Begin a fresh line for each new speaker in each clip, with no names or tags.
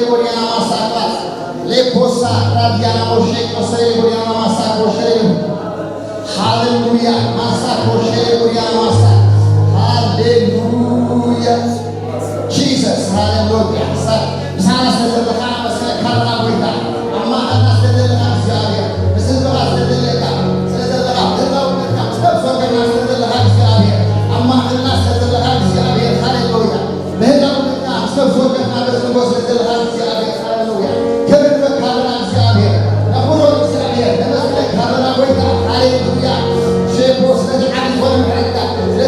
Boriana Masaka, Leposa, Radiana Mosheko, Boriana Masako, Hallelujah, Masako, Boriana Masa, Hallelujah, Jesus, Hallelujah. Sana says the Hamas and Karawita, Amana said the Haxia, this is the last of the Lega, says the Lava, steps on the last of the Haxia, Amana says the Haxia, Hallelujah. Steps on the last of the Haxia, Hallelujah. Kevin the Karanazia, Napuro Xavia, never said Karawita, Hallelujah. She posted the Animal Recta, the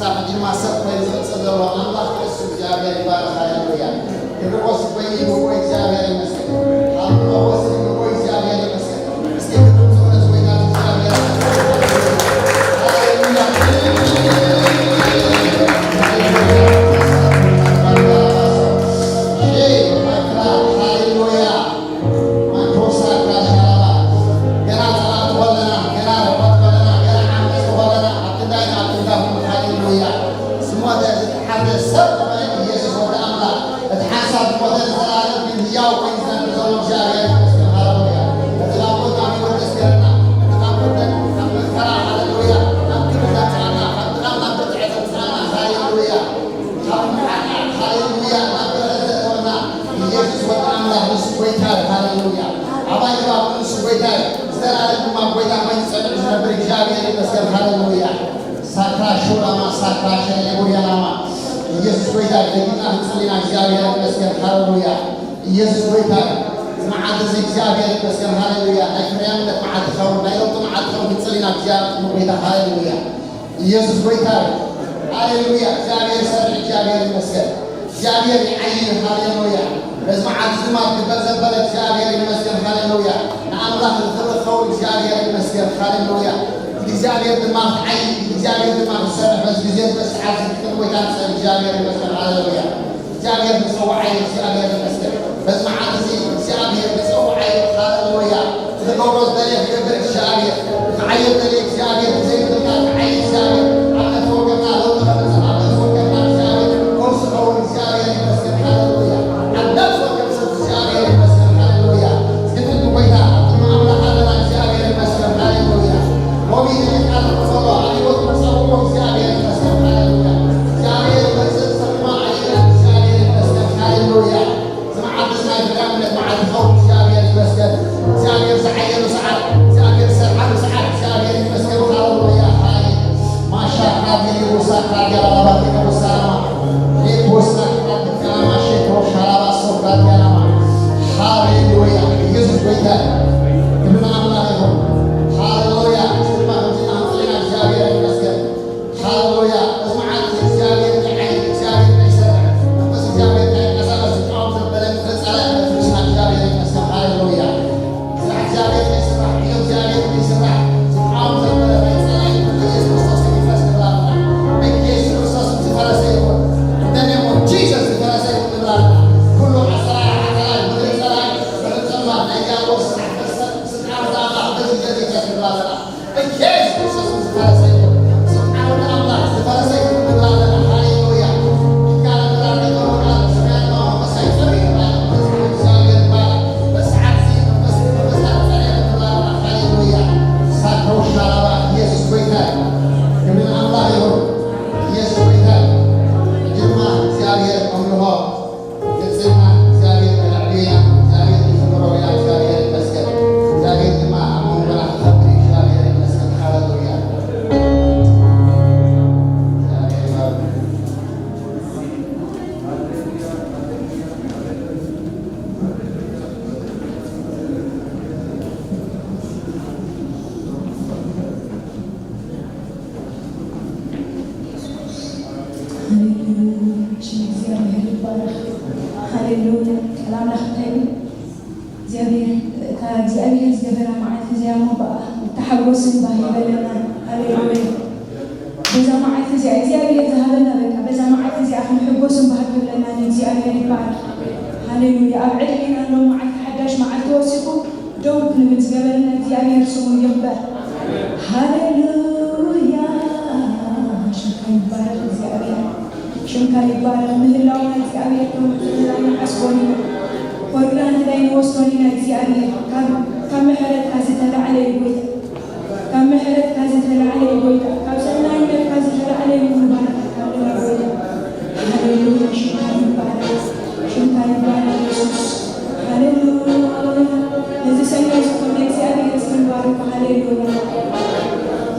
أجل ما سبق يزغل الله يسوع جابر يبارك هاللويا يبغوس بيني وبين جابر المسك الله وسيم وبين جابر المسك مسك بتوصل زوينا جابر يسوع ويتاك مع عدز إجابة بس كم هاللويا أكرم لك مع الخور ما يلطم مع الخور بتصلينا إجابة ويتا هاللويا يسوع ويتاك هاللويا إجابة سر إجابة المسكن إجابة يعين هاللويا بس مع عدز ما تبذل بلد إجابة المسكن هاللويا نعم الله الخور الخور إجابة المسكن هاللويا إجابة دماغ عين إجابة دماغ سر بس بزيد بس عدز كم ويتاك سر إجابة المسكن هاللويا إجابة بسوي عين إجابة المسكن بس مع عدزي إجابة بسوي عين هاللويا إذا قررت ذلك يبدأ إجابة عين ذلك إجابة زي ما عين إجابة عبد فوقنا لو تخلص عبد فوقنا إجابة قرص قول إجابة المسكن هاللويا عبد فوقنا إجابة المسكن هاللويا سكتت بيتها ثم أمر هذا إجابة المسكن هاللويا ومن يتعلم الله عليه وتصور إجابة المسكن هاللويا إجابة المسكن سمع عين إجابة المسكن هاللويا سمع عبد سنايف الأمن مع الخوف إجابة المسكن إجابة سعيد وسعد إجابة سرحان وسعد إجابة المسكن هاللويا هاي ما شاء الله وساق راجع ربك وسلام ليه وساق كلام شيء وشراب الصوت كلام هاللويا يسوع بيتك ابن الله يقول هاللويا ما نجينا نطلع إجابة المسكن هاللويا اسمع عن إجابة العين إجابة السرع بس إجابة الأسرة سبحان البلد فسأل فسنا إجابة المسكن هاللويا سرع إجابة السرع إجابة السرع سبحان البلد فسأل يسوع صلى الله عليه وسلم بكيس يسوع صلى الله عليه وسلم دنيا Jesus صلى الله عليه وسلم كل عسرة عسرة بدر سرع بدر سما نجا وسع سبحان الله بدر جدي صلى الله عليه وسلم بكيس يسوع صلى الله عليه وسلم سبحان الله صلى الله عليه وسلم هاللويا كان الله يقول سبحان الله بس يسوي بس عكسي بس الله هاللويا ساتو شرابا يسوع بيتك من الله يقول يسوع بيتك جمع زيادة أمره يسمع زيادة العبية زيادة الفروع زيادة المسكن زيادة ما أمون ولا خبري زيادة المسكن هاللويا
هاللويا كلام نختم زيادة كزيادة زبرة معك زيادة بقى تحوس بهي بلنا هاللويا بزا معك زيادة ذهبنا بك بزا معك زيادة نحبوس بهك بلنا زيادة بقى هاللويا أبعد لنا إنه معك حداش معك توسكوا دوب نبت زبرنا زيادة يرسمون يخبر هاللويا شكرا بارك زيادة شنكا يبارك مثل لونا زيادة كم حسبوني وقران داين وصلوني زيادة كم حرت كازت على البيت كم حرت كازت على البيت كم سنة كازت على المبارك هاللويا شنكا يبارك يسوع هاللويا هذا سنة يسكن زيادة يسكن بارك هاللويا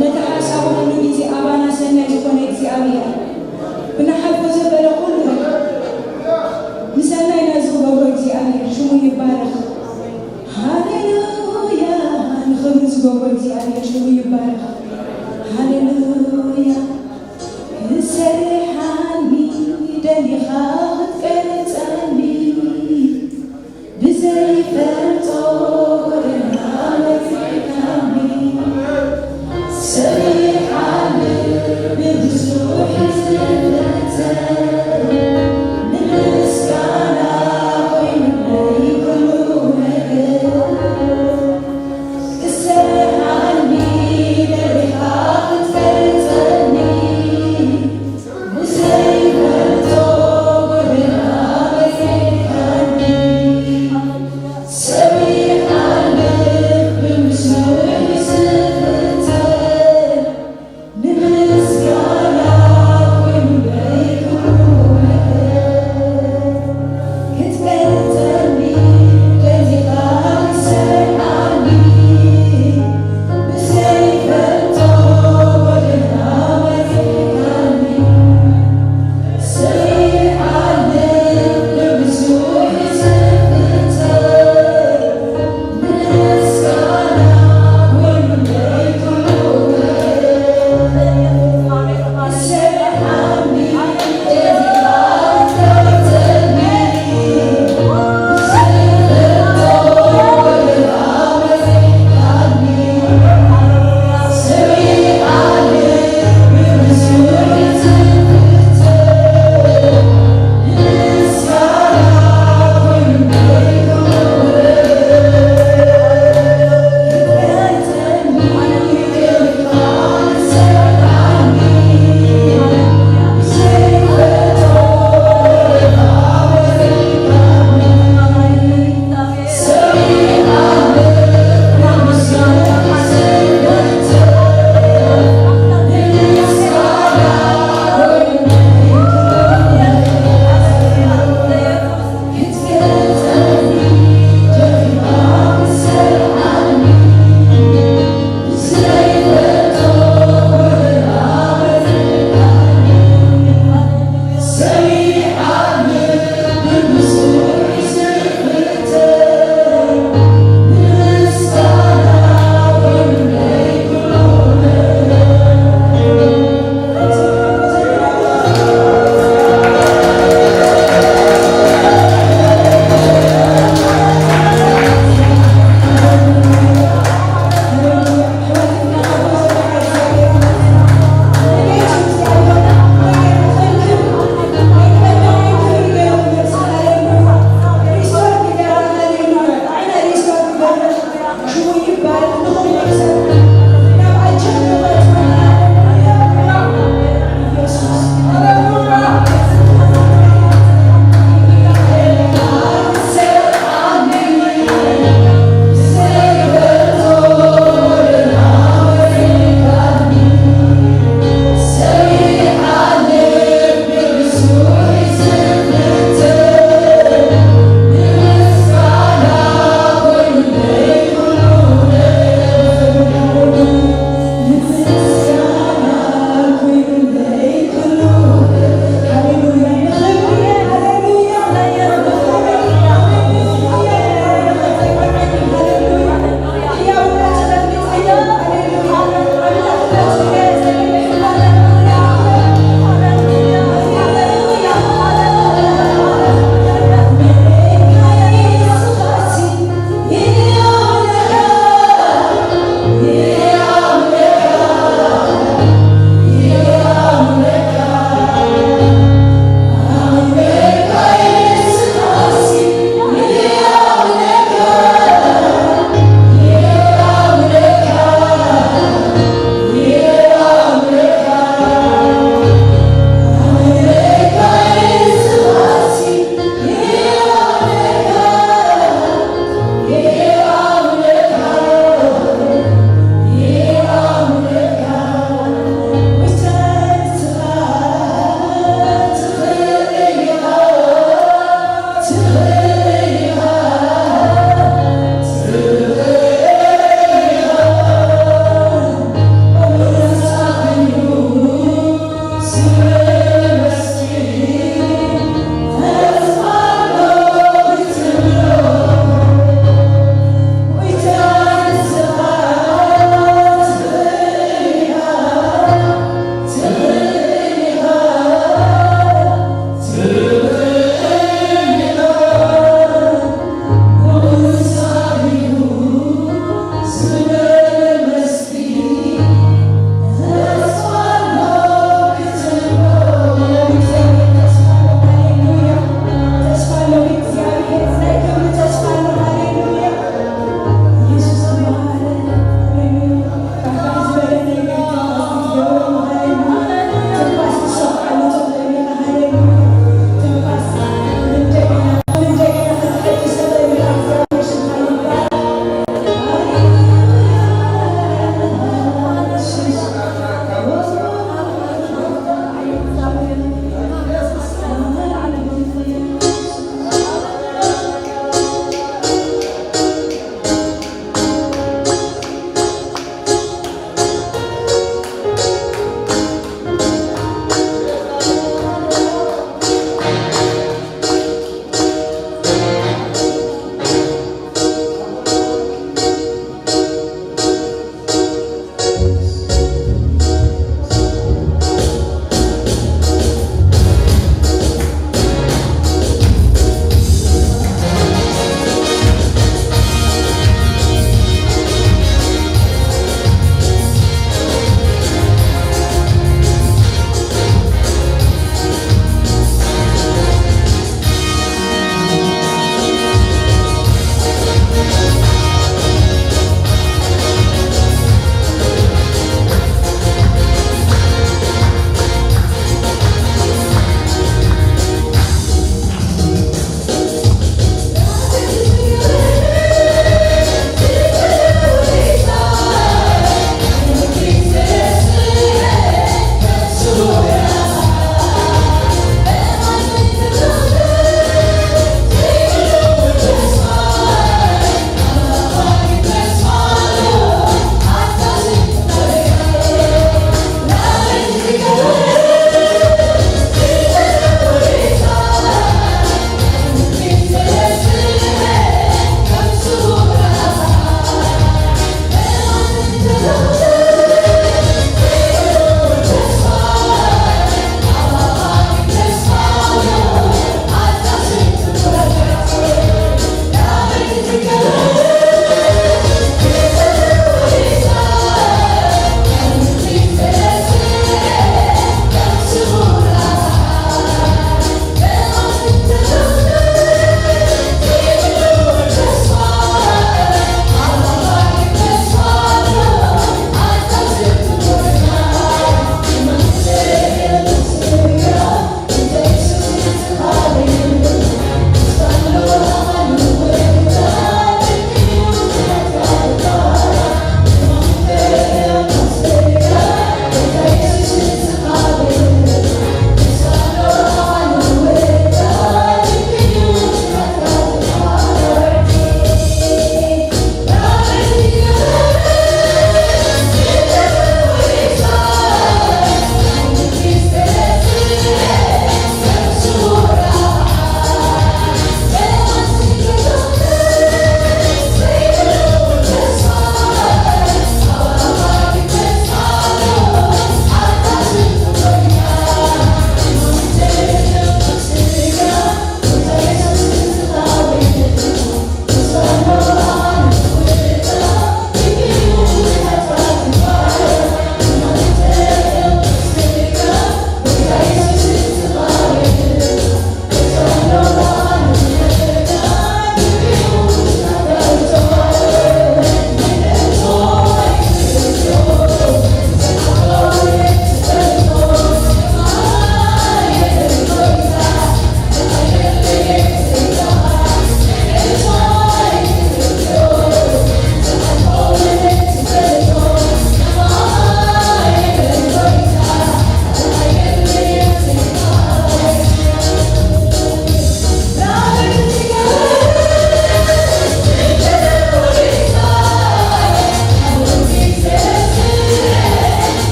نتحاسب أنه يجي أبانا سنة يسكن زيادة بنحب زبالة كلهم مسنا ينزل بابا زيادة شو يبارك هاللويا نخبز بابا زيادة شو يبارك هاللويا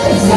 Thank you.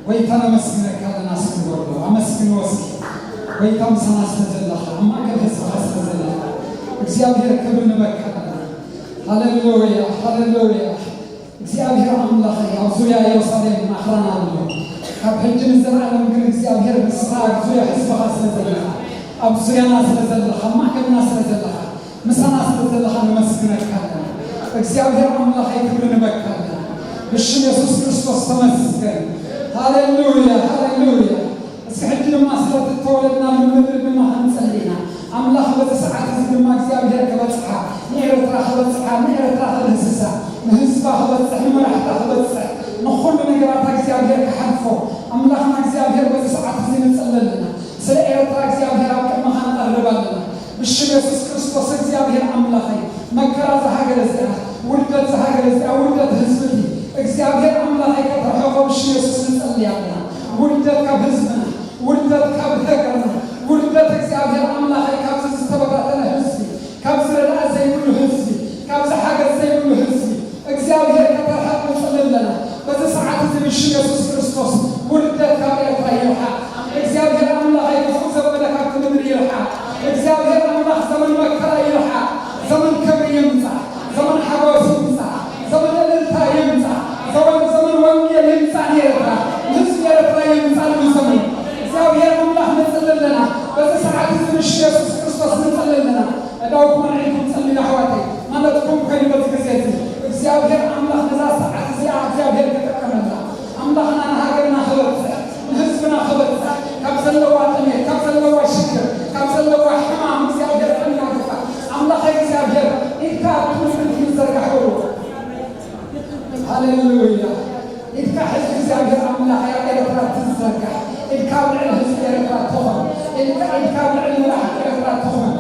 ويتنا مسكنك هذا ناس كبروا أمسكن وسك ويتم سناس تزلخ أما كبس خاص تزلخ እግዚአብሔር ክብር ንበካና ሃሌሉያ ሃሌሉያ እግዚአብሔር አምላክ ያው ዙሪያ ኢየሩሳሌም ማህራና ነው ከብህጅን ዘላለም ግን እግዚአብሔር ምስራቅ ዙሪያ ህዝብ خاص ተዘለኸ አብ ዙሪያና ስለዘለኸ ማከና ስለዘለኸ ምሳና ስለዘለኸ መስክነካና እግዚአብሔር አምላክ ክብር ንበካና እሺ ኢየሱስ ክርስቶስ ተመስገን ሃሌሉያ ሃሌሉያ እስከህጅን ማስረት ተወለድና ምንድን ነው አንጸልይና አምላክ በተሰዓት ዝግማ እግዚአብሔር ከበጽሐ ንኤርትራ ከበጽሐ ንኤርትራ ከበጽሐ ንህዝባ ከበጽሐ ንመራሕታ ከበጽሐ ንኹሉ ነገራት እግዚአብሔር ከሓልፎ አምላክና እግዚአብሔር በተሰዓት ዝንጸለልና ስለ ኤርትራ እግዚአብሔር ኣብ ቅድመኻ ንቐርባለና ብሽም ኢየሱስ ክርስቶስ እግዚአብሔር አምላኸይ መከራ ዝሃገረ እዚኣ ውልደት ዝሃገረ እዚኣ ውልደት ህዝብቲ እግዚአብሔር አምላኸይ ከተረኸቦ ብሽም ኢየሱስ ንጸልያለና ውልደት ካብ ህዝብና ውልደት ካብ ሃገርና ውልደት እግዚአብሔር አምላኸይ ካብ ዝተበታተነ ህዝቢ ካብ ዝረዳእ ዘይብሉ ህዝቢ ካብ ዝሓገዝ ዘይብሉ ህዝቢ እግዚአብሔር ከተረኸብ ንጸልለና በዚ ሰዓት እዚ ብሽም ኢየሱስ ክርስቶስ ውልደት ካብ ኤርትራ ይርሓቅ እግዚአብሔር አምላኸይ ክፉእ ዘበለ ካብቲ ምድሪ ይርሓቅ እግዚአብሔር አምላኽ ዘመን መከራ ይርሓቅ ዘመን ክብሪ ይምፃእ ዘመን ሓጎስ ይምፃእ ዘመን እልልታ ይምፃእ ዘመን ወንጌል ይምፃእ ንኤርትራ ህዝቢ ኤርትራ ይምፃእ ንዘመን እግዚአብሔር አምላኽ ንጸልለና በዚ ሰዓት እዚ ብሽም ኢየሱስ ክርስቶስ ንጸልለና እዳውኩም ንዒኩም ጸልዩ ኣሕዋተይ ማለትኩም ኮይኑ በዚ ግዜ እዚ እግዚአብሔር አምላኽ ነዛ ሰዓት እዚኣ እግዚአብሔር ክጥቀመላ አምላኽና ንሃገርና ክበፅሕ ንህዝብና ክበፅሕ ካብ ዘለዋ ጥሜት ካብ ዘለዋ ሽግር ካብ ዘለዋ ሕማም እግዚአብሔር ከናግፋ አምላኸይ እግዚአብሔር ኢድካ ብትውልድ ይዘርጋሕሉ ሃሌሉያ ኢድካ ሕዝቢ እግዚአብሔር አምላኸይ ኣብ ኤርትራ ትዘርጋሕ ኢድካ ብልዕሊ ህዝቢ ኤርትራ ትኹን ኢድካ ብልዕሊ መራሕቲ ኤርትራ ትኹን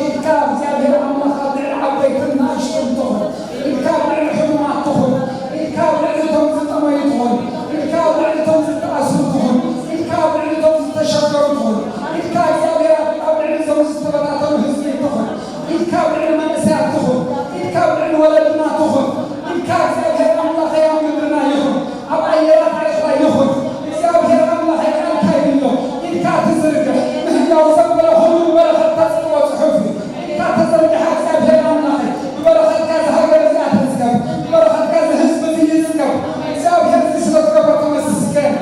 ኢድካ እግዚአብሔር አምላኽ ኣብ ልዕሊ ዓበይትን ንእሽቶን ትኹን ኢድካ ብልዕሊ ሕሙማት ትኹን ኢድካ ብልዕሊ እቶም ዝጠመዩ ትኹን ኢድካ ብልዕሊ እቶም ዝተኣስሩ ትኹን ኢድካ ብልዕሊ እቶም ዝተሸገሩ ትኹን ኢድካ እግዚአብሔር ኣብ ልዕሊ እቶም ዝተበታተኑ ህዝቢ ትኹን ኢድካ ብልዕሊ መንእሰያት ትኹን ኢድካ ብልዕሊ ወለድና ትኹን ኢድካ እግዚአብሔር አምላኸይ ኣብ ምድርና ይኹን ኣብ ኣየራት ኤርትራ ይኹን እግዚአብሔር አምላኸይ ቃልካ ይብሎ ኢድካ ትዝርግሕ ምህያው ዘበለ ኩሉ በረኸት ተጽሕፎ ጽሑፍ ኢድካ ተዘርግሐ እግዚአብሔር አምላኸይ ብበረኸትካ ዝሃገር እዚኣ ትዝገብ ብበረኸትካ ዝህዝቢ እዚ ይዝገብ እግዚአብሔር እዚ ስለዝገበ ተመስገን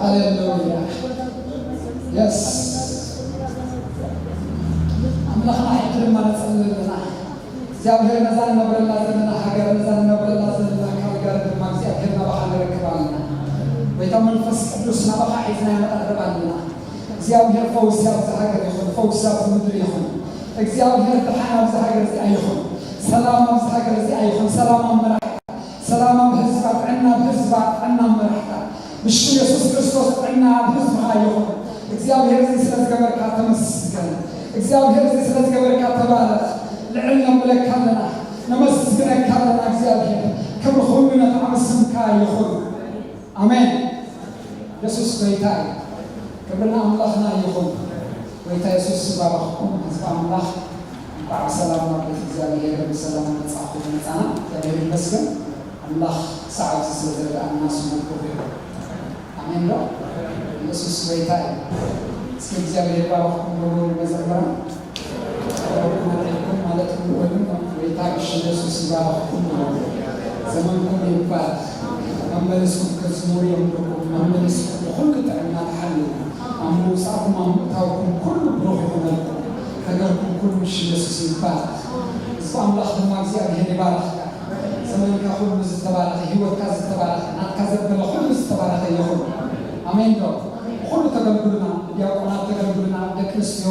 ሃሌሉያ የስ አምላኽና ሕጂ ድማ ነጸልለና እግዚአብሔር ነዛ ንነብረላ ዘለና ሃገር ነዛ ንነብረላ ዘለና ካልጋር ድማ እግዚአብሔር ናባኻ ንረክባልና ወይታ መንፈስ ቅዱስ ናባኻ ሒዝና ይመቐርባልና እግዚአብሔር ፈውስ ኣብዚ ሃገር ይኹን ፈውስ ኣብዚ ምድሪ ይኹን እግዚአብሔር ድሓን ኣብዚ ሃገር እዚኣ ይኹን ሰላም ኣብዚ ሃገር እዚኣ ይኹን ሰላም ኣብ መራሕታ ሰላም ኣብ ህዝባ ጥዕና ኣብ ህዝባ ጥዕና ኣብ መራሕታ ብሽም ኢየሱስ ክርስቶስ ጥዕና ኣብ ህዝብኻ ይኹን እግዚአብሔር እዚ ስለዝገበርካ ተመስገን እግዚአብሔር እዚ ስለዝገበርካ ተባረኽ ልዕል ነብለካ ኣለና ነመስግነካ ኣለና እግዚአብሔር ክብሪ ኩሉ ነጣዕሚ ስምካ ይኹን አሜን ኢየሱስ ጌታ ክብርና አምላኽና ይኹን ጌታ ኢየሱስ ባረኽኩም ህዝቢ አምላኽ እንኳዕ ሰላም ናብ ቤት እግዚአብሔር ብሰላም መጻእኹም መጻና እግዚአብሔር ይመስገን አምላኽ ሰዓት ስለዘረጋና ስሙ ክብር ይሁን አሜን ነው ኢየሱስ ጌታ እስኪ እግዚአብሔር ባረኽኩም ብሎ መዘመራ ማለት ሁሉም ጌታ ኢየሱስ ባረኽኩም ዘመንኩም ይባረክ መመለስኩም ከዝሙር የምልኩም መመለስኩም ሁሉ ጥዕና ተሓልሉ አምውፃእኩም አምእታውኩም ኩሉ ብሩኽ ይኹነልኩም ነገርኩም ኩሉ ብሽም ኢየሱስ ይባረክ ህዝቢ አምላኽ ድማ እግዚአብሔር ይባረኽካ ዘመንካ ሁሉ ዝተባረኸ ህይወትካ ዝተባረኸ ናትካ ዘበለ ሁሉ ዝተባረኸ ይኹን አሜን ዶ ሁሉ ተገልግሉና ዲያቆናት ተገልግሉና ደቂ ኣንስትዮ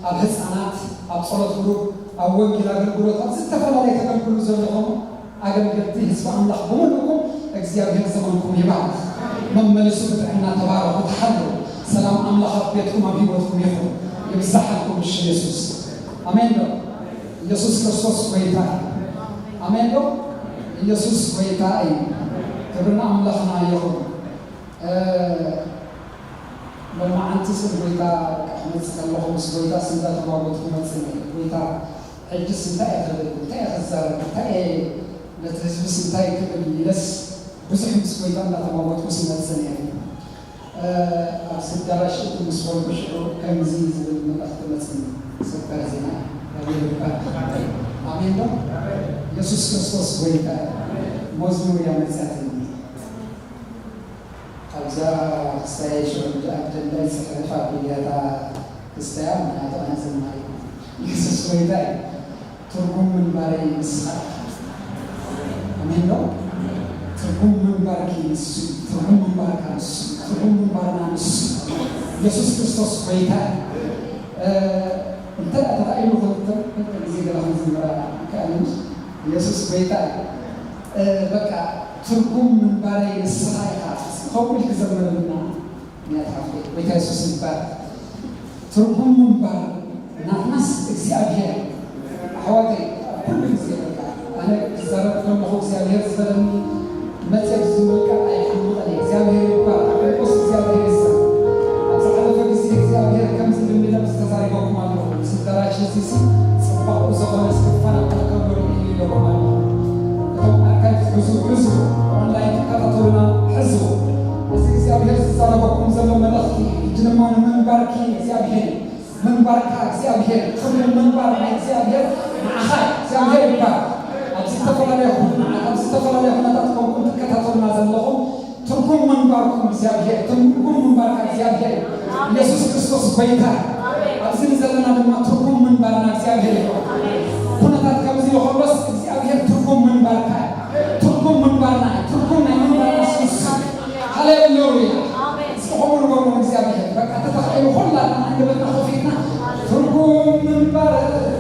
ኣብ ህፃናት ኣብ ጸሎት ግሩፕ ኣብ ወንጌል ኣገልግሎት ኣብ ዝተፈላለየ ተገልግሉ ዘለኹም ኣገልገልቲ ህዝቢ አምላኽ ብምሉኩም እግዚአብሔር ዘመንኩም ይባርክ መመለሱ ብጥዕና ተባረኹ ተሓሉ ሰላም አምላኽ ኣብ ቤትኩም ኣብ ህይወትኩም ይኹን ይብዛሓልኩም ብሽም ኢየሱስ አሜን ዶ ኢየሱስ ክርስቶስ ጌታ አሜን ዶ ኢየሱስ ጌታ እዩ ክብርና አምላኽና ይኹን لما أنت سبويتا مثل الله سبويتا سندا تبارك مثل بويتا الجس تاعي تاعي خزار تاعي لترجم سنتاي كبر يلس بس حب سبويتا لا تبارك مثل يعني سدراش مسؤول بشرو كم زيز من أختمتين سكر زنا آمين ده يسوع كريستوس بيتا مزمور يا مساتين أبزا استعيش ورجع تندي سكرفا بيدا استعام هذا أنزل معي يسوع بيتا تركم من باري مسخر آمين ده تركم من باركي تركم من باركاس تركم من بارنامس يسوع كريستوس بيتا أنت أترى أنت زيد لهم زمرة كأنش يسوع بيتا بقى تركم من باري الصحيحة قبل كزمن لنا نعرف بيتا يسوع بيتا تركم من بار ناس إكسيابيا حوادي كل إكسيابيا أنا زرت لما هو إكسيابيا زرني متى بزمرك أي حمود عليه إكسيابيا يبقى بس إكسيابيا يسمع أتعرف إكسيابيا كم زمن من لبس كزاري بقوم عليه سدراش سيسي سبعة وزغنا سكفنا تكبر إلى يومنا توم أكاد حزو أونلاين كتطولنا حزو بس إكسيابيا سدرا بقوم زلوا ملختي جنمان من باركي إكسيابيا من باركا إكسيابيا كل من باركا إكسيابيا مع خير إكسيابيا يبقى أبستفلا لهم نتاتكم كنت كتطولنا زلهم تركم من باركم إكسيابيا تركم من باركا إكسيابيا يسوع كريستوس بيتا أبزين زلنا لما تركم من بارنا إكسيابيا كنا تاتكم زي خلاص إكسيابيا تركم من باركا تركم من بارنا تركم من بارنا سوس هاليلويا سبحان الله من إكسيابيا بقى تتخيل خلا عندما نخوفنا تركم من بارنا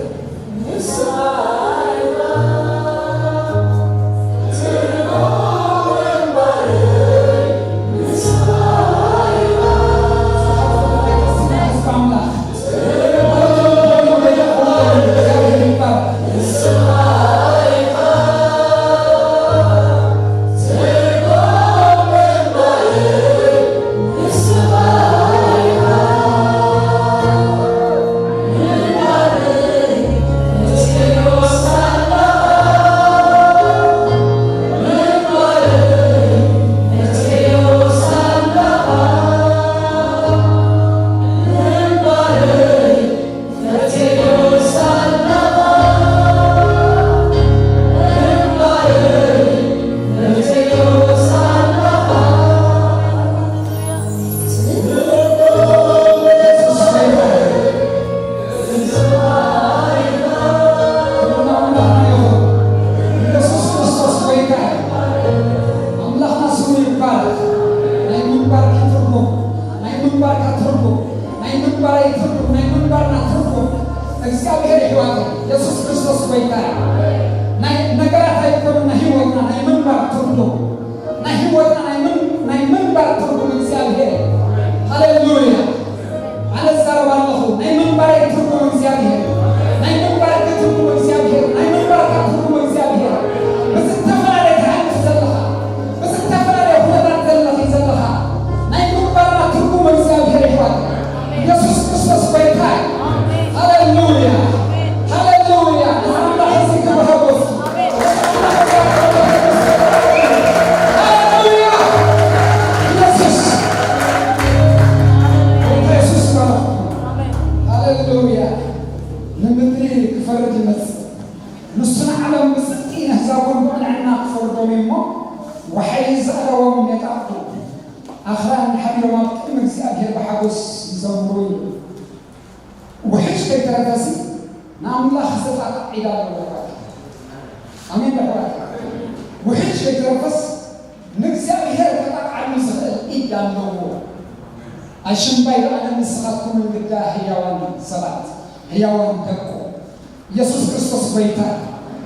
يسوع كريستوس بيتا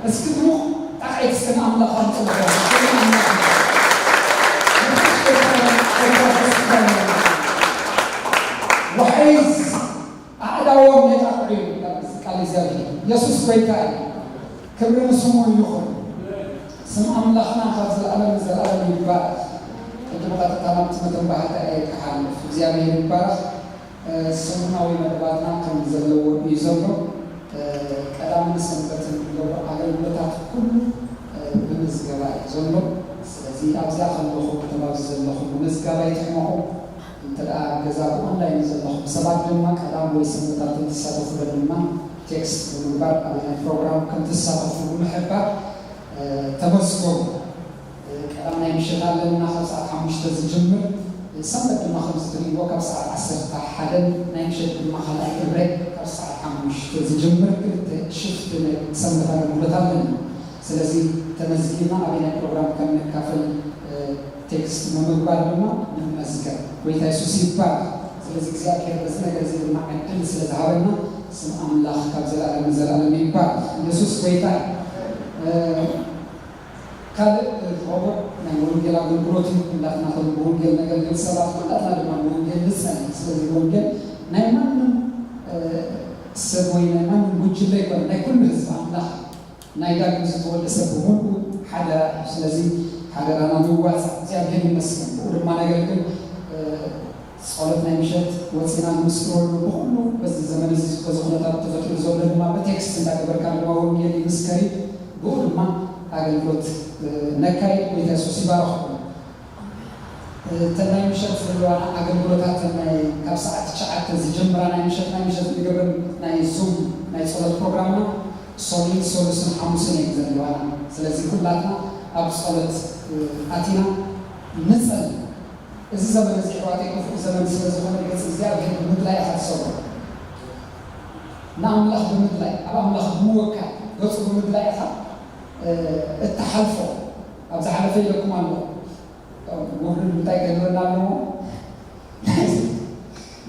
اسكتوا تعيد سكن أملاك وحيز أعداهم يتعقلون قال زاهي يسوع بيتا كبرنا سمو يخون سم أملاكنا خذ العالم زال العالم يبارك تبغى تتعامل مثل بعد أي كحال في زيادة البارح سمعنا ويمرباتنا كم زلوا يزلوا كلام نسمته اللي على البلاد كله بالنسبة زلوا ስለዚህ ኣብዚኣ ከለኹም ተባብ ዘለኹም ምዝጋባ ይትሕመቑ እንተደኣ ገዛኩም ኦንላይን ዘለኹም ሰባት ድማ ቀዳም ወይ ስምታት ትሳተፉ ድማ ቴክስት ብምግባር ኣብ ናይ ፕሮግራም ከም ትሳተፉ ብምሕባር ተመስገኑ ቀዳም ናይ ምሽት ኣለና ካብ ሰዓት 5 ዝጅምር ሰንበት ድማ ከም ዝትሪእዎ ካብ ሰዓት 11 ናይ ምሽት ድማ ካልኣይ ዕብረ ካብ ሰዓት 5 ዝጅምር ክልተ ሽፍት ሰንበት ኣገልግሎት ኣለና ስለዚህ ተመዝጊና አብና ፕሮግራም ከመካፈል ቴክስት መመግባር ድማ እንመስከር ወይታ ኢየሱስ ይባል ስለዚህ እግዚአብሔር በዚህ ነገር ዝም ማዕድል ስለዛሃበና ስም አምላክ ከዘላለም ዘላለም ይባል ኢየሱስ ወይታ ካለ ሆቦ ናይ ወንጌል አገልግሎት እንዳትና ወንጌል ነገር ግን ሰባት እንዳትና ድማ ወንጌል ልሰን ስለዚህ ወንጌል ናይ ማንም ሰብ ወይ ናይ ማንም ጉጅለ ይባል ናይ ኩሉ ህዝብ አምላክ ናይዳግም ዝተወልደ ሰብ ሁሉ ሓደ ስለዚ ሓደራና ምዋፅ እግዚአብሔር ይመስገን ወድማ ነገር ግን ጸሎት ናይ ምሽት ወፂና ምስክሮሉ ሁሉ በዚህ ዘመን እዚ በዝኹነታት ተፈጥሮ ዘሎ ድማ በቴክስት እንዳገበርካ ድማ ወንጌል ይመስከሪ ወድማ አገልግሎት ነካይ ኢየሱስ ይባርክ ተናይ ምሽት ዘለዋ አገልግሎታት ናይ ካብ ሰዓት 9 ዝጀምራ ናይ ምሽት ዝገብር ናይ ዙም ናይ ጸሎት ፕሮግራም ነው ሶሊን ሶሉስን ሐሙስን ይዘልዋል ስለዚህ ሁላትና አብሶሉት አቲና ንጸል እዚ ዘመን እዚ ሕዋቴ ክፉ ዘመን ስለዝኾነ ገጽ እግዚአብሔር ምድላይ አሐሰው ናምላኽ ብምድላይ ኣብ ኣምላኽ ምወካል ገጹ ብምድላይ አሐ እተሐልፎ ኣብ ዝሓለፈ ይለኩም ኣሎ ወርድ እንታይ ገለና ኣሎ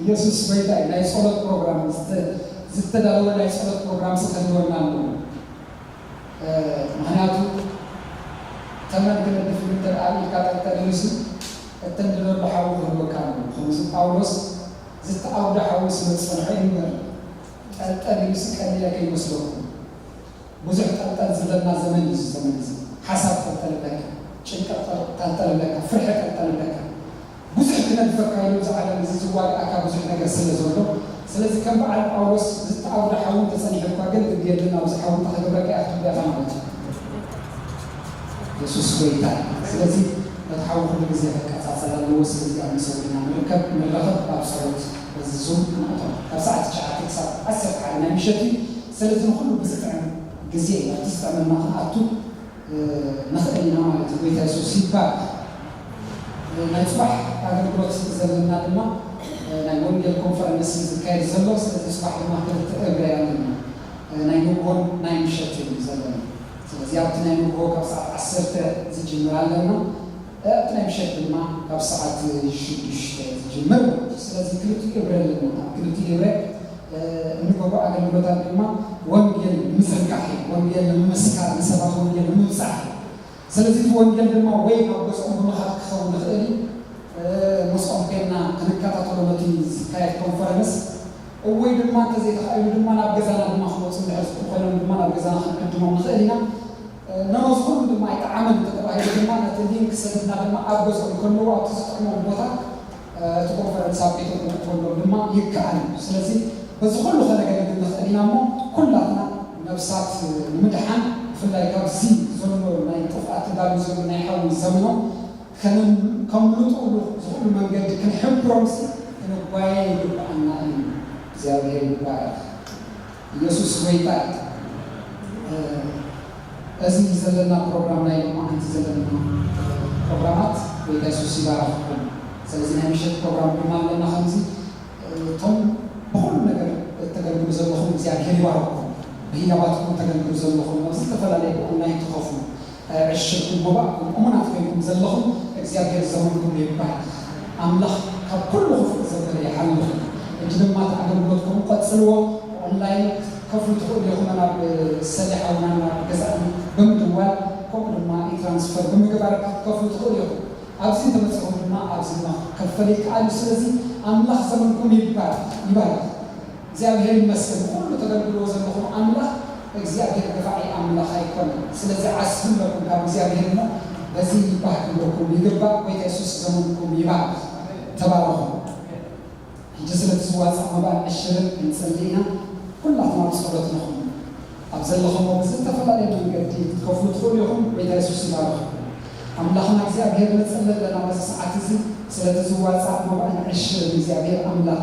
ኢየሱስ በይታይ ናይ ጸሎት ፕሮግራም ዝተዳለወ ናይ ጸሎት ፕሮግራም ዝተደወና ኣሎ ምክንያቱ ተመንክነ ድፍልተር አብልካ ተጠልዩስ እተንድለሉ ሓዊ ክህልወካ ኣሎ ከምዚ ጳውሎስ ዝተኣውደ ሓዊ ስለዝፀንሐ ይንበር ጠልጠልዩስ ቀሊለ ከይመስለኩም ብዙሕ ጠልጠል ዘለና ዘመን እዩ ዘመን እዚ ሓሳብ ጠልጠልለካ ጭንቀት ጠልጠልለካ ፍርሒ ጠልጠልለካ ብዙሕ ክነድፈካ ኢሉ ዝዓለም እዚ ዝዋግኣካ ብዙሕ ነገር ስለ ዘሎ ስለዚህ ከም በዓል ጳውሎስ ዝተኣውደ ሓዊ ተጸኒሕኳ ግን ግድየልና ኣብዚ ሓዊ ተኸግበረካ ኣትቢያታ ማለት ነው ኢየሱስ ጎይታ ስለዚህ ተሓው ሁሉ ጊዜ ተቃጻጸላ ለወስ ዚያ መስልና ምልከት ምልከት ባብሰሩት በዝዙም ነው ካብ ሰዓት 9 ሰዓት 10 ዓና ምሽት ስለዚህ ሁሉ በዝጠን ጊዜ ተስተምና አቱ ነኽእልና ማለት ጎይታ ኢየሱስ ይባል ናይ ጽባሕ አገልግሎት ዘለና ድማ ናይ ወንጌል ኮንፈረንስ ዝካየድ ዘሎ ስለዚህ ጽባሕ ድማ ክልተ ያለና ናይ ንጎን ናይ ምሽት ዘለና ስለዚህ ኣብቲ ናይ ንጎ ካብ ሰዓት 10 ዝጅምር ኣለና ኣብቲ ናይ ምሽት ድማ ካብ ሰዓት 6 ዝጅምር ስለዚህ ክልተ ይብረ ኣለና ክልተ ይብረ እንጎ አገልግሎታት ድማ ወንጌል ምስርካሕ ወንጌል ምስካር ሰባት ወንጌል ምብፃሕ ስለዚህ ወንጌል ድማ ወይ ኣብ ገጾም ብምኻት ክኸውን ይኽእል መስኦም ከና ክንከታተሎ ነቲ ዝካየድ ኮንፈረንስ ወይ ድማ ተዘይተኻኢሉ ድማ ናብ ገዛና ድማ ክወፁ ንሕዝቡ ኮይኖም ድማ ናብ ገዛና ክንቅድሞም ንኽእል ኢና ነመስኩሉ ድማ ይጣዓመል ተባሂሉ ድማ ነቲ ሊንክ ሰድና ድማ ኣብ ገጾም ከለዉ ኣብቲ ዝጥዕሞም ቦታ እቲ ኮንፈረንስ ኣብ ቤቶም ከሎም ድማ ይከኣል ስለዚ በዚ ኩሉ ከነገለግል ንኽእል ኢና እሞ ኩላትና ነብሳት ንምድሓን ብፍላይ ካብዚ ዘሎ ናይ ጥፍኣት እንዳሉ ዘሎ ናይ ሓዊ ዘመኖ ከምንጥሉ ዝኩሉ መንገዲ ክንሕብሮም ክንጓየ ይግባአና እዩ እግዚአብሔር ይባረክ ኢየሱስ ጎይታ እዚ ዘለና ፕሮግራም ላይ ማንት ዘለና ፕሮግራማት ጎይታ ኢየሱስ ይባረክ ስለዚህ ናይ ምሽት ፕሮግራም ድማ ኣለና ከምዚ ቶም በሁሉ ነገር ተገልግሉ ዘለኹም እግዚአብሔር ይባረክ በህያዋትኩም ተገልግሉ ዘለኹም ዝተፈላለዩ ኦንላይን ትኸፍሉ ዕሽርኩም ቦባእኩም እሙናት ኮይንኩም ዘለኹም እግዚአብሔር ዘመንኩም ይባረክ አምላኽ ካብ ኩሉ ክፍል ዘበለ ይሓልፍ እጅ ድማ ተኣገልግሎትኩም ቀፅልዎ ኦንላይን ከፍሉ ትኽእሉ ኢኹም ናብ ሰሊሓውና ናብ ገዛእኒ ብምድዋል ከምኡ ድማ ትራንስፈር ብምግባር ከፍሉ ትኽእሉ ኢኹም ኣብዚ ተመፅኦም ድማ ኣብዚ ድማ ከፈለ ይከኣል ስለዚ አምላኽ ዘመንኩም ይባረክ እግዚአብሔር ይመስገን ሁሉ ተገልግሎ ዘለኹም አምላኽ እግዚአብሔር ገፋኢ አምላኽ አይኮን ስለዚህ አስብለኩም ካብ እግዚአብሔር ነው በዚህ ባህልኩም ይገባ ወይታሱስ ዘመንኩም ይባል ተባረኩ ጅስለት ዝዋጽ መባል አሽርን እንጸልይና ሁላችንም ጸሎት ነው አብዘለኹም በዝተፈላለየ መንገዲ ከፍሉ ትኽእሉ ኢኹም ወይታሱስ ይባርኩ አምላኽና እግዚአብሔር ለጸለለና በዚህ ሰዓት እዚ ስለተዝዋጽ መባል አሽር እግዚአብሔር አምላኽ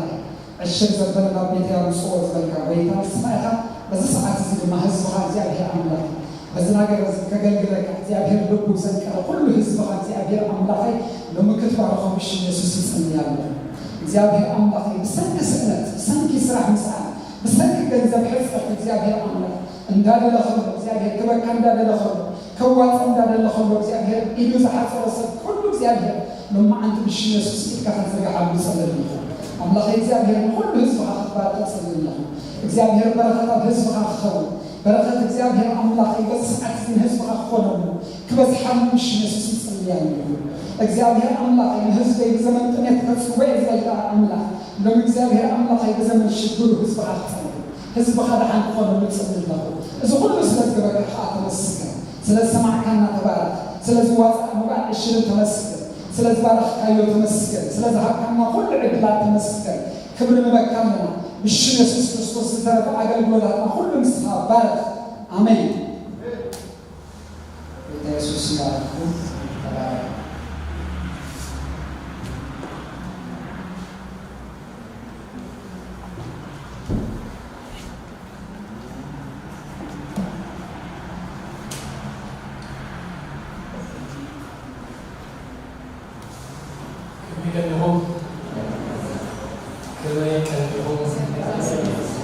አሽር ዘበለና ቤት ያምጽኦ ዘበልካ ወይታ ስማዕካ በዚህ ሰዓት እዚ ድማ ህዝብኻ እግዚአብሔር አምላኽ በዚህ ነገር ከገልግለካ እግዚአብሔር ልቡ ዘንቀረ ሁሉ ህዝብኻ እግዚአብሔር አምላኽ ለምክት ባረኹ ብሽ ኢየሱስ ይጸልያለሁ እግዚአብሔር አምላኽ በሰንክ ስእነት ሰንክ ስራሕ ምስዓል በሰንክ ገንዘብ ሕጽረት እግዚአብሔር አምላኽ እንዳደለኸ እግዚአብሔር ተበካ እንዳደለኸ ከዋጽ እንዳደለኸ እግዚአብሔር ኢሉ ዘሐጸረ ሰብ ሁሉ እግዚአብሔር ለማ አንተ ብሽ ኢየሱስ ይከፈዘጋል ይጸልይልህ አምላኽ እግዚአብሔር ሁሉ ህዝብኻ ተባረክ ይጸልይልህ እግዚአብሔር በረከታ ህዝብኻ ኸው በረከት እግዚአብሔር አምላኽ በሰዓት ህዝብኻ ኾነሉ ከበዝሐም ብሽ ኢየሱስ ይጸልያለሁ እግዚአብሔር አምላኽ ህዝብ በዘመን ጥነት ከጽወይ ዘልካ አምላኽ ለእግዚአብሔር አምላኽ በዘመን ሽግሩ ህዝብኻ ህዝብኻ ደሓን ኾነሉ ይጸልይልህ እዚ ሁሉ ስለዝገበረካ ተመስገን ስለሰማዕካና ተባረክ ስለዝዋጽ መባል እሽርን ተመስገን ስለዝባረኽካዮ ተመስገን ስለዝሃብካና ሁሉ ዕድላት ተመስገን ክብር ንበካልና ብሽ ኢየሱስ ክርስቶስ ዝተረፈ አገልግሎታትና ሁሉ ምስኻ ባረክ አሜን ኢየሱስ ይባርክ ተባረክ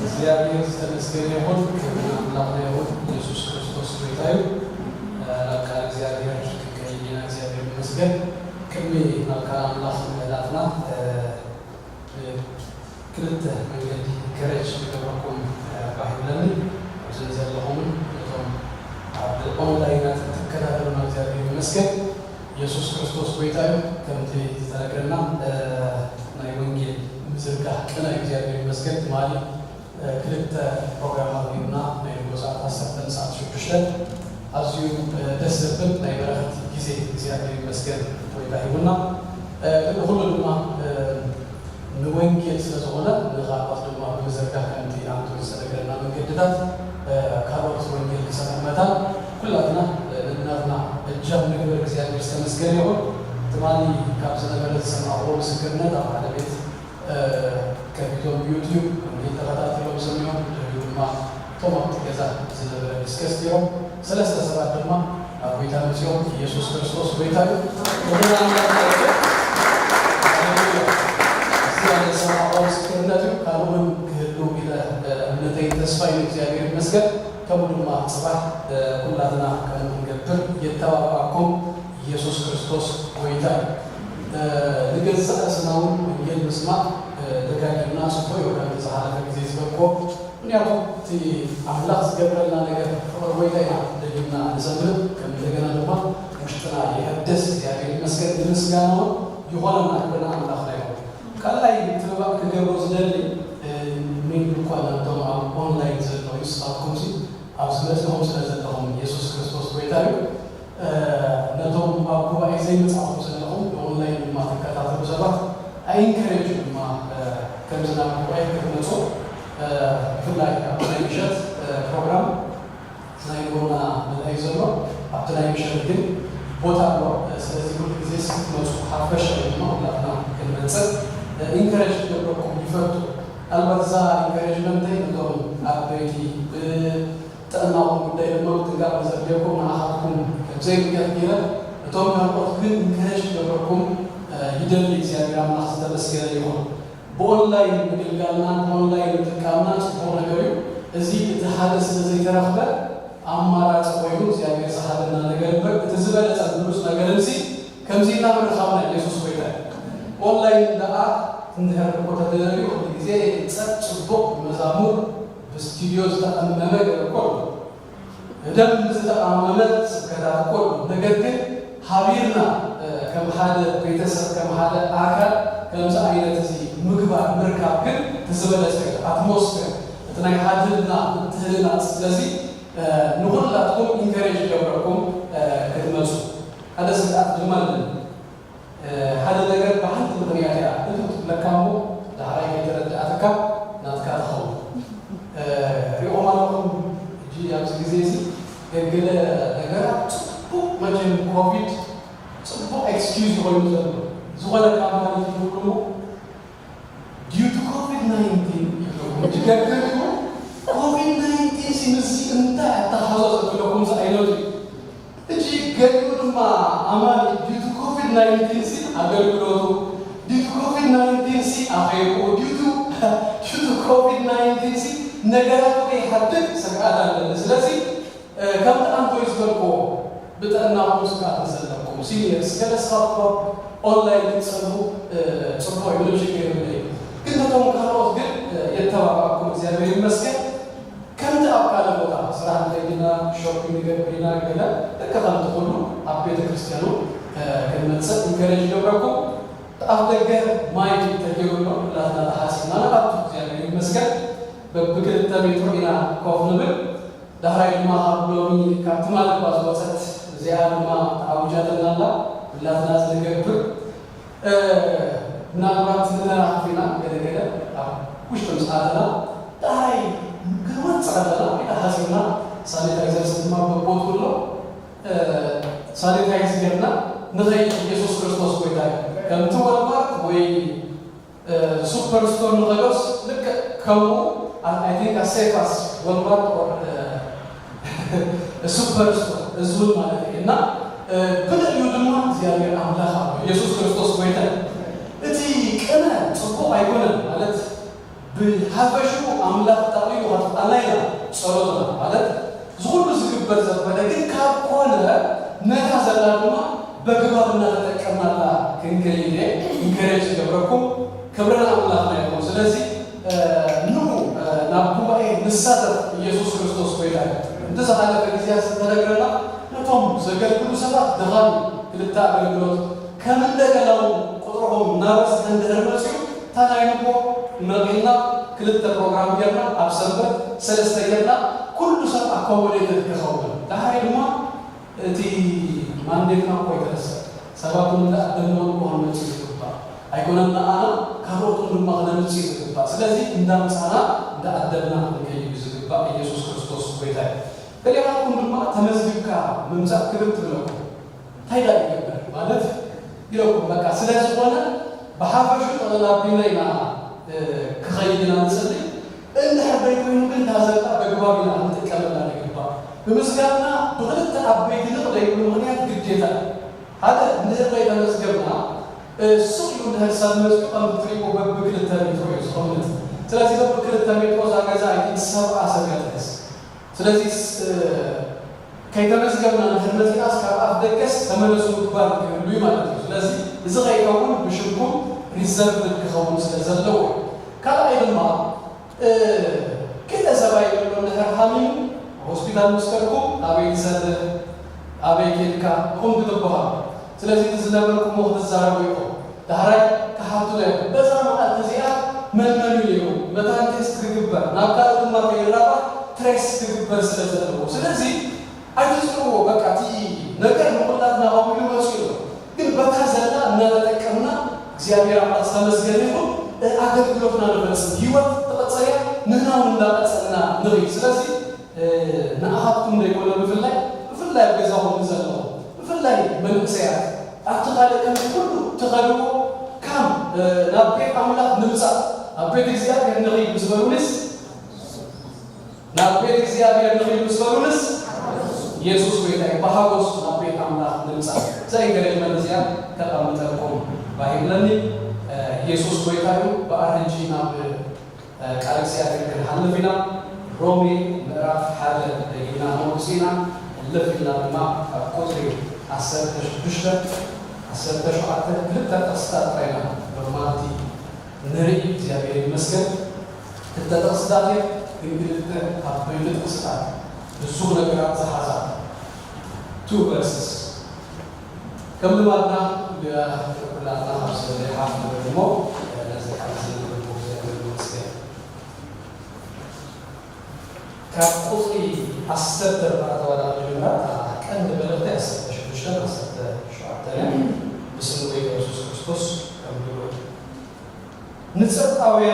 እግዚአብሔር ተመስገን ይሁን አምላክ ይሁን ኢየሱስ ክርስቶስ ጌታዬ ለካ እግዚአብሔር ከእኛ እግዚአብሔር ይመስገን ከሚ ለካ አምላክ ለላፍና ክልተ መንገድ ከረጅ ተቀበልኩም ባህልን ዘንዘለሁም ለቶም ኦንላይን ተከታተሉና እግዚአብሔር ይመስገን ኢየሱስ ክርስቶስ ጌታዬ ከምቲ ተነግረና ናይ ወንጌል ምዝርጋ ቀና እግዚአብሔር ይመስገን ማለት ክልተ ፕሮግራማዊና ናይ ጎዛት አሰተን ሰዓት ሽሽተን አዝዩ ደስ ዝብል ናይ በረኸት ጊዜ እግዚአብሔር ይመስገን ወይታይውና ሁሉ ድማ ንወንጌል ስለዝኾነ ንኻባት ድማ ምዝርጋ ከምቲ አንቱ ዝተነገረና መንገድታት ካልኦት ወንጌል ክሰማመታ ኩላትና እናትና እጃም ንግበር እግዚአብሔር ዝተመስገን ይሁን ትማሊ ካብ ዝነበረ ዝሰማዕዎ ምስክርነት ኣብ ሓደ ቤት ከቢቶም ዩቲዩብ ተከታተሎም ሰሚዖም ድማ ቶማት ገዛ ዝነበረ ዲስከስ ዲዮም ሰለስተ ሰባት ድማ ኣብ ቤታ መፅኦም ኢየሱስ ክርስቶስ ቤታ ሰማዕዎ ምስክርነት እዩ ካልኦምን ክህሉ ኢለ እምነተይ ተስፋይ እግዚአብሔር ይመስገን ከምኡ ድማ ፅባሕ ኩላትና ከምንገብር የተባባኩም ኢየሱስ ክርስቶስ ጎይታ ንገዛእ ርእስና እውን ወንጌል ምስማዕ ደጋጊምና ስቶ ይወዳል ዝሓለፈ ጊዜ ዝበቆ ምክንያቱም እቲ ኣምላኽ ዝገብረልና ነገር ፍቅሪ ጎይታ ኢና ደጊምና ንሰምዕ ከም እንደገና ድማ ውሽጥና የህደስ እግዚአብሔር ይመስገን ንምስጋና ይኾነና ክብና ኣምላኽና ይኹን ካልኣይ ትብባዕ ክገብሮ ዝደሊ ምን ድኳን ኣቶም ኣብ ኦንላይን ዘለዉ ይስኻትኩም ኣብ ዝመፅኹም ስለ ዘለኹም ኢየሱስ ክርስቶስ ጎይታ እዩ ነቶም ኣብ ጉባኤ ዘይመፃኹም ዘለኹም ኦንላይን ድማ ትከታተሉ ሰባት ኣይንከረጅ ድማ ከምዝና ጉባኤ ክትመፁ ብፍላይ ኣብ ናይ ምሸት ፕሮግራም ናይ ጎና ምልኣይ ዘሎ ኣብቲ ናይ ምሸት ግን ቦታ ኣሎ ስለዚ ኩሉ ግዜ ክትመፁ ሓፈሻ ድማ ሁላትና ክንመፅእ ኢንከረጅ ክገብረኩም ይፈቱ ኣልባት እዛ ኢንከሬጅመንተይ ነቶም ዓበይቲ ጥዕናኹም ጉዳይ ድማ ምትንጋቕ ዘድልየኩም ንኣኻትኩም ከምዘይ ምክንያት ገይረ እቶም ካልኦት ግን ኢንከሬጅ ክገብረኩም ይደሊ እግዚአብሔር አምላኽ ዝተመስገነ ይሁን በኦንላይን ምግልጋልና በኦንላይን ምጥቃምና ጽቡቕ ነገር እዩ እዚ እቲ ሓደ ስለ ዘይተረኽበ ኣማራፂ ኮይኑ እግዚአብሔር ዝሓለና ነገር እምበር እቲ ዝበለፀ ብሉፅ ነገር እዚ ከምዚ ኢልና ምርኻብና ኢየሱስ ጎይታ ኦንላይን ደኣ እንድሕር እኮ ተደለዩ ኩሉ ግዜ ፀጥ ጽቡቕ መዛሙር ብስቱድዮ ዝተቐመመ ገር እኮ ደንብ ዝተቐመመ ስብከታት እኮ ነገር ግን ሃቢርና ከም ሓደ ቤተሰብ ከም ሓደ ኣካል ከምዚ ዓይነት እዚ ምግባር ምርካብ ግን ትዝበለፀ ኣትሞስፌር እቲ ናይ ሓድልና እትህልና ስለዚ ንኹላትኩም ኢንከሬጅ ገብረኩም ክትመፁ هذا سبعة جمال هذا نجار بحث مدنيا أنتم تلقاموا لحرائق يتردد أتكاب ناتكاد خو ريوم أنكم جي أمس جزيزي يقول نجار ما جن كوفيد سبب excuse هو يمزل زغلا كمان يقولوا due to COVID-19 jika kerana COVID-19 sinasi entah terhasil sebelum saya lagi. Jadi kerana amal due to COVID-19 si agar dulu due to COVID-19 si akhir due to COVID-19 si negara tu hadir sekarang. Selesai kamu tak ambil sebelum betul nak musuh sebelum sini segala sesuatu online semua Indonesia kerana كنا توم كاروس قل يتوقعكم زيادة المسكن كم تأكل بوتا صراحة لقينا شوبينج قبلنا كذا تكلم تقولوا أبيت كريستيانو كلمة سد إنكارج جبركم أفضل ما يجي تجيبونه لا حاسنا أنا أبتو زيادة المسكن بكرة تبي تروحنا كوف نبل دهراي ما قبلوني كاتمال باز وسط زيادة ما أوجدنا لا تنازل جبر ምናልባት እናራፊና ገደገደ ውሽጥም ሰዓትና ታይ ግርማት ሰዓትና ሐሰና ሳኒታይዘር ስትማበቦት ሁሉ ሳኒታይዘርና ነዘይ ኢየሱስ ክርስቶስ ቆይታ ከምቱ ወልማት ወይ ሱፐር ስቶር ነገርስ ልክ ከሙ አይ ቲንክ አሴፋስ ወልማት ኦር ሱፐር ስቶር እዙን ማለት እና በደዩ ድማ እግዚአብሔር አምላክ ኢየሱስ ክርስቶስ ቆይታ እቲ ቀና ጽቆ አይሆንም ማለት በሐፈሹ አምላክ ታሪው ወጣላይና ጸሎት ማለት ዝሁሉ ዝግበር ዘበለ ግን ካቆለ ነታ ዘላሉማ በግባብና ተጠቀማላ ከንገይኔ ኢንከሬጅ ገብረኩም ክብረና አምላክ ነው ስለዚህ ኑ ናቡባኤ ንሳተፍ ኢየሱስ ክርስቶስ ቆይታ እንደዛ አለ በጊዜያት ተነግረና ነቶም ዘገልግሉ ሰባት ደጋሚ ክልታ አገልግሎት ከመንደገላው ቆጥሮም ናበስ እንደደረሰው ታናይንቆ መግና ክልተ ፕሮግራም ገና አብሰንበት ሰለስተኛ ኩሉ ሰብ አኮሞዴት ተከው ታሃይማ እቲ ማንዴት ነው ቆይተስ ሰባቱን ተአደመው ቆሆነ ሲጥባ አይቆነና አና ካሮቱን ማግነን ሲጥባ ስለዚህ እንዳምሳና እንዳአደና ከይዩ ዝግባ ኢየሱስ ክርስቶስ ቆይታ በሌላውን ድማ ተመዝግካ መምጻት ክብት ነው ታይዳ ይገባል ማለት ይለቁም በቃ ስለዚህ ሆነ በሐፈሹ ተላቢናይና ከኸይድና እንሰልይ እንደ ሐበይቱ ግን ታዘጣ በግባቢና ተቀበልና ይገባ በመስጋና በሁለት አበይት ነው ለይሉ ምክንያት ግዴታ አለ እንደዚህ ላይ ተመስገና ሱሉ ለሐሳብ መስቀም ትሪቆ በብክል ተሪቶ ይስሆነት ስለዚህ በብክል ተሪቶ ዛጋዛ አይተሰብ አሰጋተስ ስለዚህ ከይተመስገና ለነዚህ አስካብ አፍደከስ ተመለሱ ባል ይሉ ማለት ነው ስለዚህ እዚህ አይቀውም በሽኩም ሪዘርቭ ከሆኑ ስለዘለው ካላይማ ከዛ ሰባይ ነው ለሃሚም ሆስፒታል መስከርኩ አቤት ዘደ አቤልካ ሁን ተበሃ ስለዚህ ተዝነበርኩ ሞት ዛራው ይቆ ዳራይ ከሀቱ ላይ በዛ ማለት እዚያ መልመሉ ይሉ መታንቴስ ትግበር ናካቱማ ከይራባ ትሬስ ትግበር ስለዘለው ስለዚህ አይተስሩ በቃቲ ነገር መቆጣት ነው አሁን ይወስዱ ግን በታዘላ እናተጠቀምና እግዚአብሔር አምላክ ተመስገን ይሁን አገልግሎት ነው ለበስ ህይወት ተፈጸየ ንናው እንዳጠና ነው ስለዚህ ናአቱም ላይ ወለ በፍላይ በዛው ዘለው በፍላይ መንሰያ አጥታለከም ሁሉ ተቀርቦ ካም ናቤ አምላክ ንምጻ አቤት እግዚአብሔር ነው ይዝበሩንስ ናቤ እግዚአብሔር ነው ይዝበሩንስ ኢየሱስ ወይታይ በሐጎስ ናቤ አምላክ ንምጻ ዘይገረጅ መለዚያ ተቀምጠቆም ባይብለኒ ኢየሱስ ወይታዩ በአርጂና ቃልሲያ ያደርገን ሐለፊና ሮሜ ምዕራፍ 1 ይና ሞሲና ለፊና ማ ቆጥሪ አሰርተሽ ክልተ ተስታጣይና በማቲ ነሪ እግዚአብሔር ይመስገን ተተጠስታቴ እንግዲህ አበይት ተስታት ብዙ ነገራት ዘሐዛ 2 verses ከምልማና ለኩላና ሐሰለ ሐፍ ደግሞ ለዘካዝን ከቁጥሪ 10 ተባለ ወደ ጀምራ ቀን በለተ ያሰበሽ ክርስቶስ ከምድር ንጽሕታውያን